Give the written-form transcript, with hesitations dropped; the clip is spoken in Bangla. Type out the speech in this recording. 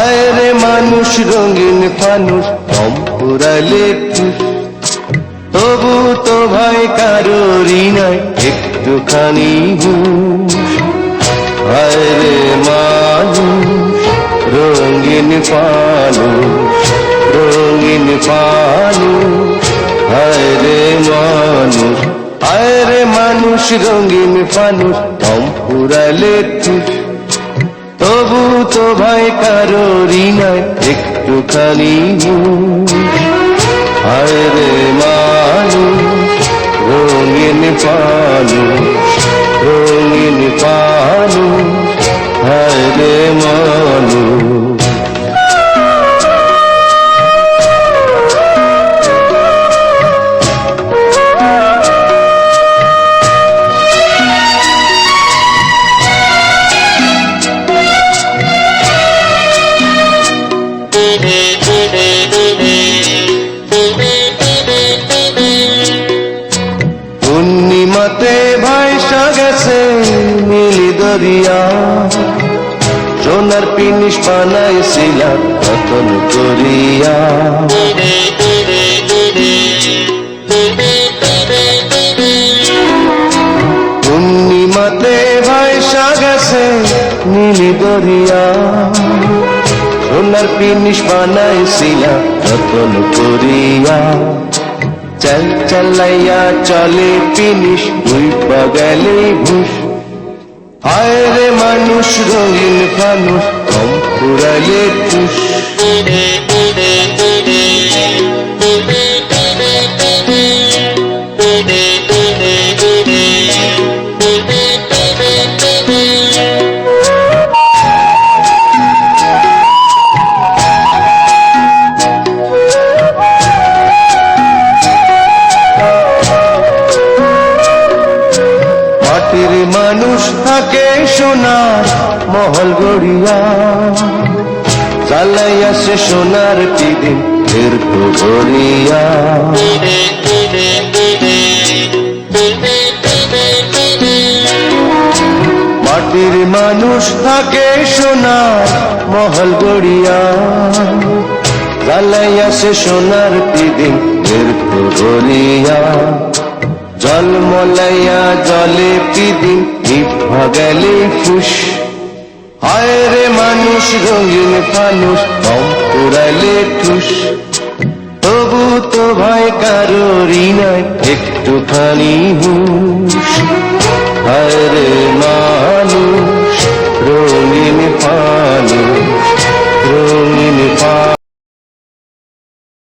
হায় রে মানুষ রঙিন ফানুষ কম পুরালে ঠুস তবু তো ভাই কারোরই নাই একটুখানি হুঁশ হায় রে মানুষ রঙিন ফানুষ রঙিন ফানুষ হায় রে মানুষ হায় রে মানুষ রঙিন ফানুষ কম পুরালে ঠুস তবু তো ভাই কারোরই নাই একটুখানি হায় রে মানুষ রঙিন ফানুষ রঙিন ফানুষ হায় রে মানুষ পূর্ণিমাতে ভাইসা গেছে নীলি দরিয়া সোনার পিনিস বানাইছিলাম রতন করিয়া পূর্ণিমাতে ভাইসা গেছে নীলি দরিয়া সোনার পিনিস বানাইছিলাম রতন করিয়া চল চলাইয়া চলে পিনিস ডুইবা গেলে ভুষ হায় রে মানুষ রঙিন ফানুষ কম পুরালে ঠুস মাটির মানুষ থাকে সোনার মহল গড়িয়া চালাইয়া সে সোনার পিদিন ফের তো গড়িয়া মাটির মানুষ থাকে সোনার মহল গড়িয়া চালাইয়া সে সোনার পিদিন ফের তো গড়িয়া জল মলাইয়া জলে পিদিন নিভা গেলে ফুস হায় রে মানুষ রঙিন ফানুষ কম পুরালে ঠুস তবু তো ভাই কারোরই নাই একটুখানি হুঁশ হায় রে মানুষ রঙিন ফানুষ